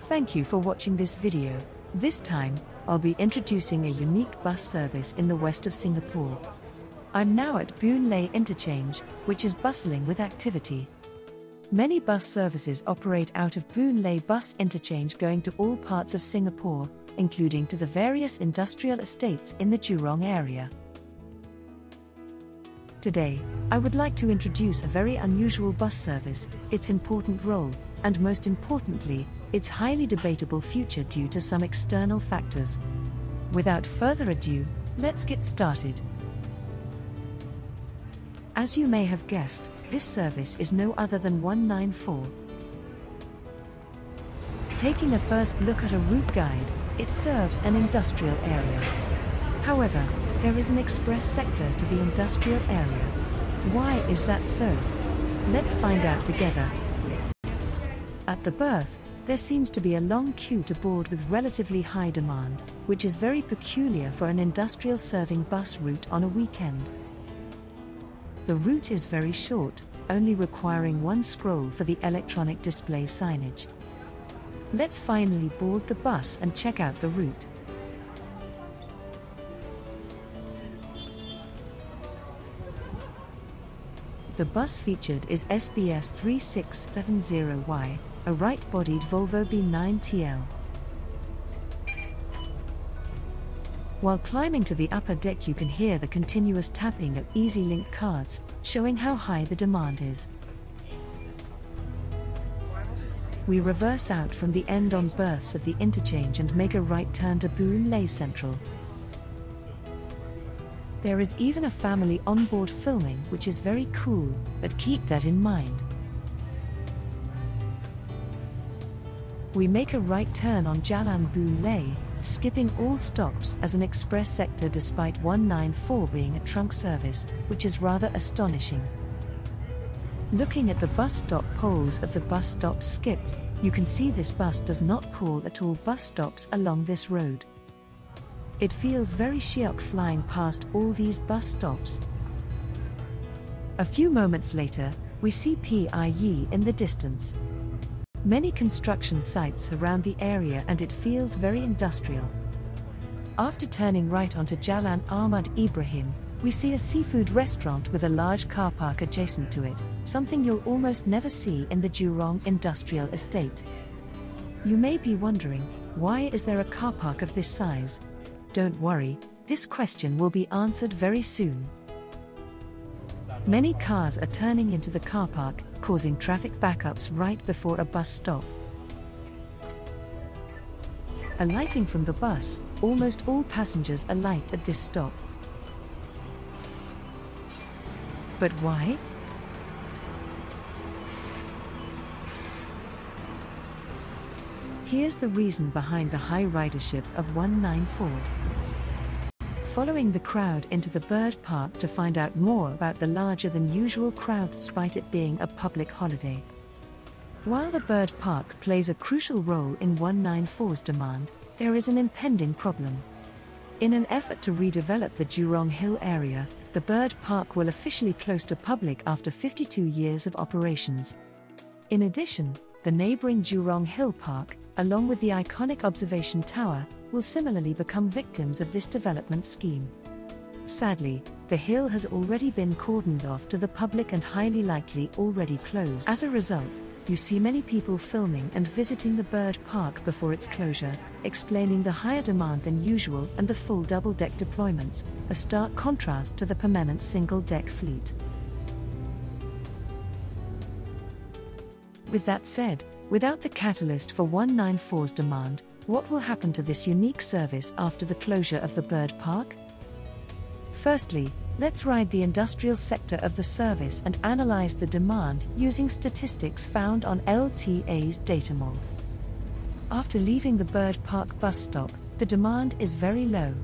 Thank you for watching this video. This time, I'll be introducing a unique bus service in the west of Singapore. I'm now at Boon Lay Interchange, which is bustling with activity. Many bus services operate out of Boon Lay Bus Interchange going to all parts of Singapore, including to the various industrial estates in the Jurong area. Today, I would like to introduce a very unusual bus service, its important role, and most importantly, its highly debatable future due to some external factors. Without further ado, let's get started. As you may have guessed, this service is no other than 194. Taking a first look at a route guide, it serves an industrial area. However, there is an express sector to the industrial area. Why is that so? Let's find out together. At the berth, there seems to be a long queue to board with relatively high demand, which is very peculiar for an industrial serving bus route on a weekend. The route is very short, only requiring one scroll for the electronic display signage. Let's finally board the bus and check out the route. The bus featured is SBS 3670Y, a right-bodied Volvo B9TL. While climbing to the upper deck, you can hear the continuous tapping of EZ-Link cards, showing how high the demand is. We reverse out from the end-on berths of the interchange and make a right turn to Boon Lay Central. There is even a family onboard filming, which is very cool, but keep that in mind. We make a right turn on Jalan Boon Lay, skipping all stops as an express sector despite 194 being a trunk service, which is rather astonishing. Looking at the bus stop poles of the bus stops skipped, you can see this bus does not call at all bus stops along this road. It feels very chic flying past all these bus stops. A few moments later, we see PIE in the distance. Many construction sites surround the area and it feels very industrial. After turning right onto Jalan Ahmad Ibrahim, we see a seafood restaurant with a large car park adjacent to it, something you'll almost never see in the Jurong Industrial Estate. You may be wondering, why is there a car park of this size? Don't worry, this question will be answered very soon. Many cars are turning into the car park, causing traffic backups right before a bus stop. Alighting from the bus, almost all passengers alight at this stop. But why? Here's the reason behind the high ridership of 194. Following the crowd into the bird park to find out more about the larger than usual crowd despite it being a public holiday. While the bird park plays a crucial role in 194's demand, there is an impending problem. In an effort to redevelop the Jurong Hill area, the bird park will officially close to public after 52 years of operations. In addition, the neighboring Jurong Hill Park, along with the iconic observation tower, will similarly become victims of this development scheme. Sadly, the hill has already been cordoned off to the public and highly likely already closed. As a result, you see many people filming and visiting the bird park before its closure, explaining the higher demand than usual and the full double-deck deployments, a stark contrast to the permanent single-deck fleet. With that said, without the catalyst for 194's demand, what will happen to this unique service after the closure of the bird park? Firstly, let's ride the industrial sector of the service and analyze the demand using statistics found on LTA's datamall. After leaving the bird park bus stop, the demand is very low.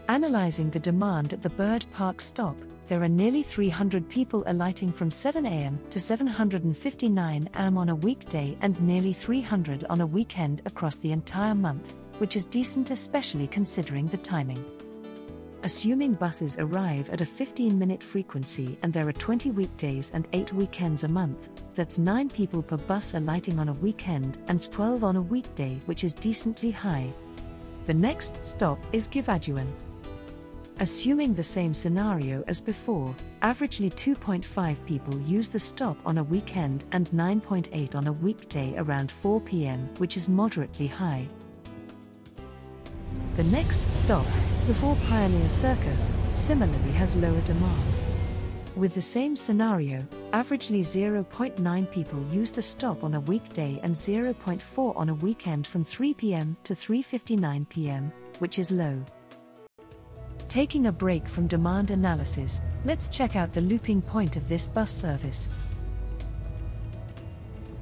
Analyzing the demand at the bird park stop, there are nearly 300 people alighting from 7 a.m. to 759 am on a weekday and nearly 300 on a weekend across the entire month, which is decent especially considering the timing. Assuming buses arrive at a 15-minute frequency and there are 20 weekdays and 8 weekends a month, that's 9 people per bus alighting on a weekend and 12 on a weekday, which is decently high. The next stop is Givaudan. Assuming the same scenario as before, averagely 2.5 people use the stop on a weekend and 9.8 on a weekday around 4 p.m., which is moderately high. The next stop, before Pioneer Circus, similarly has lower demand. With the same scenario, averagely 0.9 people use the stop on a weekday and 0.4 on a weekend from 3 p.m. to 3:59 p.m., which is low. Taking a break from demand analysis, let's check out the looping point of this bus service.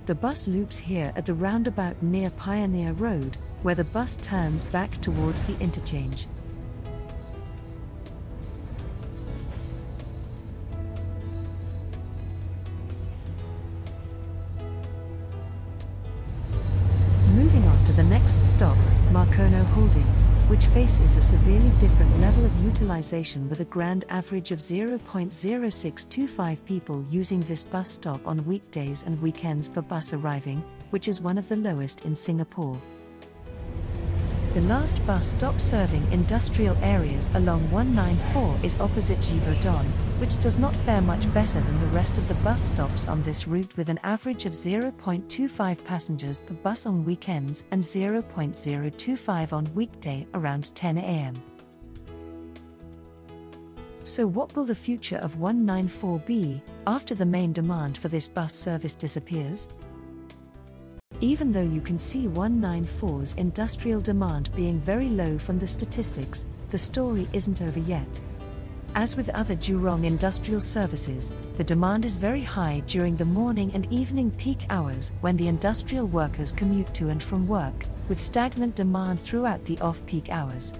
The bus loops here at the roundabout near Pioneer Road, where the bus turns back towards the interchange. Moving on to the next stop, Marconi Holdings, which faces a severely different level of utilization with a grand average of 0.0625 people using this bus stop on weekdays and weekends per bus arriving, which is one of the lowest in Singapore. The last bus stop serving industrial areas along 194 is opposite Givaudan, which does not fare much better than the rest of the bus stops on this route, with an average of 0.25 passengers per bus on weekends and 0.025 on weekday around 10 a.m. So what will the future of 194 be, after the main demand for this bus service disappears? Even though you can see 194's industrial demand being very low from the statistics, the story isn't over yet. As with other Jurong industrial services, the demand is very high during the morning and evening peak hours when the industrial workers commute to and from work, with stagnant demand throughout the off-peak hours.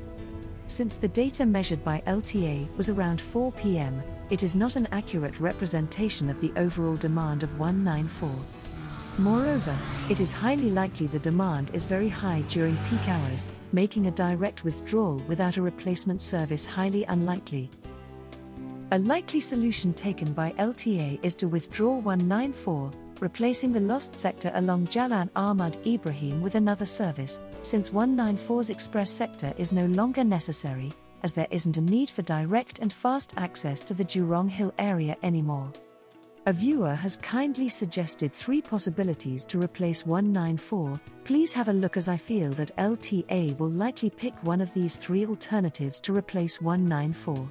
Since the data measured by LTA was around 4 p.m., it is not an accurate representation of the overall demand of 194. Moreover, it is highly likely the demand is very high during peak hours, making a direct withdrawal without a replacement service highly unlikely. A likely solution taken by LTA is to withdraw 194, replacing the lost sector along Jalan Ahmad Ibrahim with another service, since 194's express sector is no longer necessary, as there isn't a need for direct and fast access to the Jurong Hill area anymore. A viewer has kindly suggested 3 possibilities to replace 194. Please have a look, as I feel that LTA will likely pick one of these 3 alternatives to replace 194.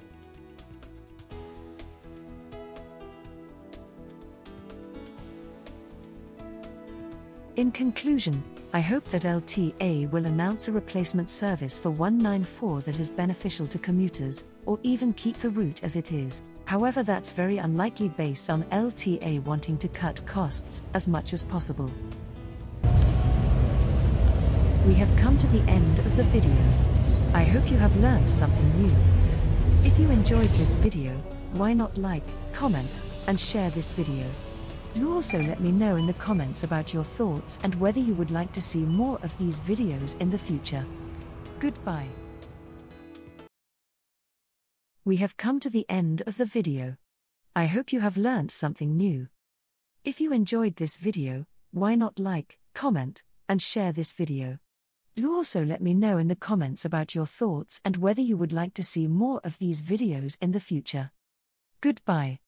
In conclusion, I hope that LTA will announce a replacement service for 194 that is beneficial to commuters, or even keep the route as it is. However, that's very unlikely based on LTA wanting to cut costs as much as possible. We have come to the end of the video. I hope you have learned something new. If you enjoyed this video, why not like, comment, and share this video? Do also let me know in the comments about your thoughts and whether you would like to see more of these videos in the future. Goodbye. We have come to the end of the video. I hope you have learned something new. If you enjoyed this video, why not like, comment, and share this video? Do also let me know in the comments about your thoughts and whether you would like to see more of these videos in the future. Goodbye.